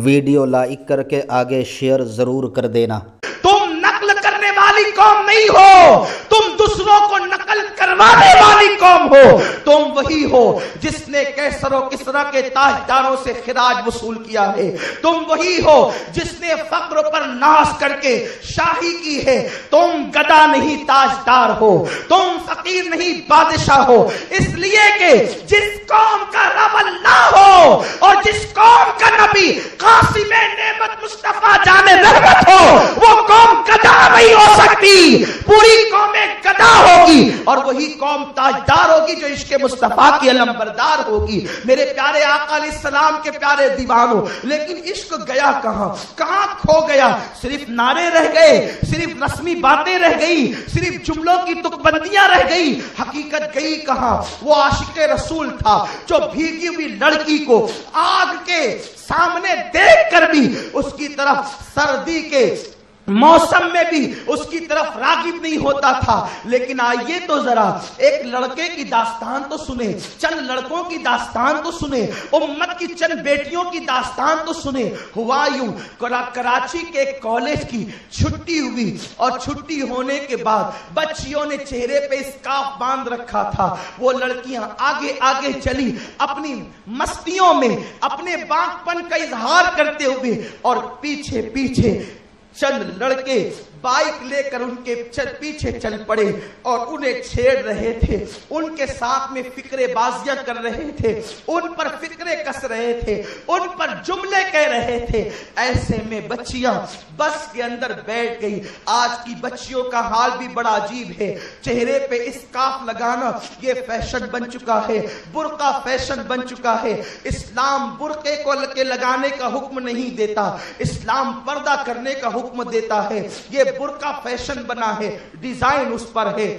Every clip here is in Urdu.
ویڈیو لائک کر کے آگے شیئر ضرور کر دینا۔ تم نقل کرنے والی قوم نہیں ہو، تم دوسروں کو نقل کروانے والی قوم ہو۔ تم وہی ہو جس نے کیسر و کسریٰ کے تاجداروں سے خراج وصول کیا ہے۔ تم وہی ہو جس نے فقر پر ناز کر کے شاہی کی ہے۔ تم گدا نہیں تاجدار ہو، تم فقیر نہیں بادشاہ ہو، اس لیے کہ جس قوم کا رب اللہ ہو اور جس قوم کا نبی قاسم نعمت مصطفیٰ جان رحمت ہو، وہ قوم گدا نہیں ہو سکتی۔ پوری قوم گدا ہوگی اور وہی قوم تاجدار ہوگی جو عشق مصطفیٰ کی علم بردار ہوگی۔ میرے پیارے آقا علیہ السلام کے پیارے دیوانوں، لیکن عشق گیا کہاں؟ کہاں کھو گیا؟ صرف نعرے رہ گئے، صرف رسمی باتیں رہ گئی، صرف جملوں کی تک بندیاں رہ گئی۔ حقیقت گئی کہاں؟ وہ عاشق رسول تھا جو بھیگی ہوئی لڑکی کو آگ کے سامنے دیکھ کر بھی اس کی طرف سردی کے موسم میں بھی اس کی طرف راغب نہیں ہوتا تھا۔ لیکن آئیے تو ذرا ایک لڑکے کی داستان تو سنیں، چند لڑکوں کی داستان تو سنیں، امت کی چند بیٹیوں کی داستان تو سنیں۔ ہوا یوں، کراچی کے کالج کی چھٹی ہوئی اور چھٹی ہونے کے بعد بچیوں نے چہرے پہ اسکارف باندھ رکھا تھا۔ وہ لڑکیاں آگے آگے چلی اپنی مستیوں میں اپنے باغ پن کا اظہار کرتے ہوئے، اور پیچھے پیچھے چند لڑکے بائک لے کر ان کے پیچھے چل پڑے اور انہیں چھیڑ رہے تھے، ان کے ساتھ میں فکرے بازیاں کر رہے تھے، ان پر فکرے کس رہے تھے، ان پر جملے کہہ رہے تھے۔ ایسے میں بچیاں بس کے اندر بیٹھ گئی۔ آج کی بچیوں کا حال بھی بڑا عجیب ہے۔ چہرے پہ اسکارف لگانا یہ فیشن بن چکا ہے، برقع فیشن بن چکا ہے۔ اسلام برقعے کو لگانے کا حکم نہیں دیتا، اسلام پردہ کرنے کا حکم دیتا ہے۔ یہ برقع فیشن بنا ہے، ڈیزائن اس پر ہے،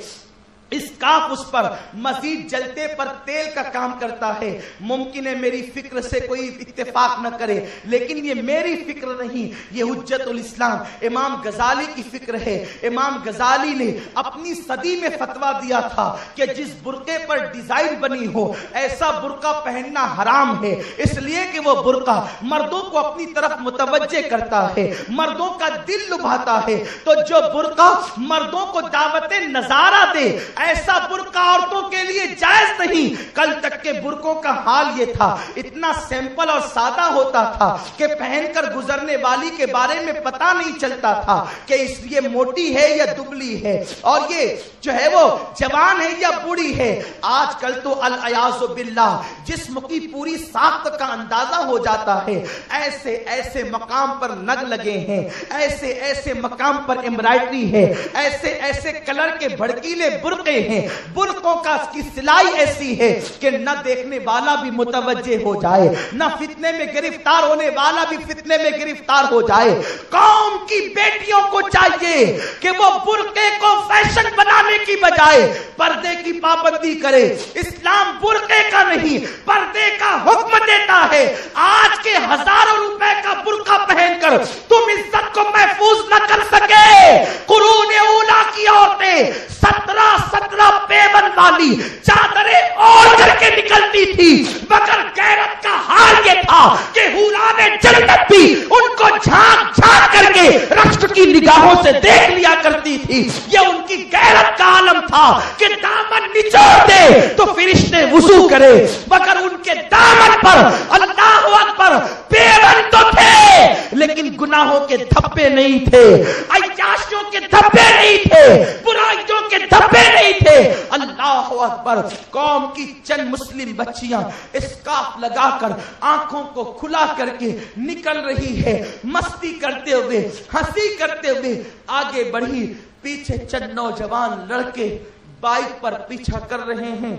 اسکارف اس پر مزید جلتے پر تیل کا کام کرتا ہے۔ ممکن ہے میری فکر سے کوئی اتفاق نہ کرے، لیکن یہ میری فکر نہیں، یہ حجت الاسلام امام غزالی کی فکر ہے۔ امام غزالی نے اپنی صدی میں فتویٰ دیا تھا کہ جس برقعے پر ڈیزائن بنی ہو ایسا برقع پہننا حرام ہے، اس لیے کہ وہ برقع مردوں کو اپنی طرف متوجہ کرتا ہے، مردوں کا دل لبھاتا ہے۔ تو جو برقع مردوں کو دعوت نظارہ دے ایسا برقع عورتوں کے لیے جائز نہیں۔ کل تک کے برقعوں کا حال یہ تھا، اتنا سیمپل اور سادہ ہوتا تھا کہ پہن کر گزرنے والی کے بارے میں پتہ نہیں چلتا تھا کہ اس یہ موٹی ہے یا دبلی ہے، اور یہ جو ہے وہ جوان ہے یا بوڑھی ہے۔ آج کل تو العیاذ باللہ جسم کی پوری ساخت کا اندازہ ہو جاتا ہے۔ ایسے ایسے مقام پر نگ لگے ہیں، ایسے ایسے مقام پر ایمبرائڈری ہے، ایسے ایسے کلر کے بھڑکیلے برقعے ہیں۔ برقعوں کا کی سلائی ایسی ہے کہ نہ دیکھنے والا بھی متوجہ ہو جائے، نہ فتنے میں گرفتار ہونے والا بھی فتنے میں گرفتار ہو جائے۔ قوم کی بیٹیوں کو چاہیے کہ وہ برقعے کو فیشن بنانے کی بجائے پردے کی پابندی کرے۔ اسلام برقعے کا نہیں پردے کا حکم دیتا ہے۔ آج کے ہزاروں روپے کا برقع پہن کر تم عزت کو محفوظ نہ کر سکے۔ قرون اولیٰ کی عورتیں 17 پیون والی چادریں اوڑھ کر کے نکلتی تھی، مگر غیرت کا حال یہ تھا کہ حوران جنت بھی ان کو جھانک جھانک کر کے رشک کی نگاہوں سے دیکھ لیا کرتی تھی۔ یہ ان کی غیرت کا عالم تھا کہ دامن نچوڑ دے تو فرشتے وضو کرے، مگر ان کے دامن پر اللہ اکبر پیون تو تھے لیکن گناہوں کے دھبے نہیں تھے، عیاشیوں کے دھبے نہیں تھے، برائیوں کے دھبے نہیں تھے۔ اللہ اکبر۔ قوم کی چند مسلم بچیاں اسکارف لگا کر آنکھوں کو کھلا کر کے نکل رہی ہے، مستی کرتے ہوئے ہنسی کرتے ہوئے آگے بڑھی۔ پیچھے چند نوجوان لڑکے بائک پر پیچھا کر رہے ہیں۔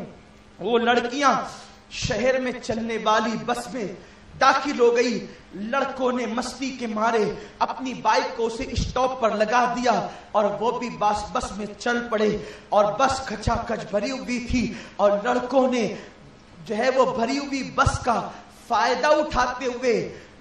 وہ لڑکیاں شہر میں چلنے والی بس میں داخل ہو گئی۔ لڑکوں نے مستی کے مارے اپنی بائک کو اسے اسٹاپ پر لگا دیا اور وہ بھی بس میں چل پڑے، اور بس کھچا کھچ بھری ہوئی تھی، اور لڑکوں نے جو ہے وہ بھری ہوئی بس کا فائدہ اٹھاتے ہوئے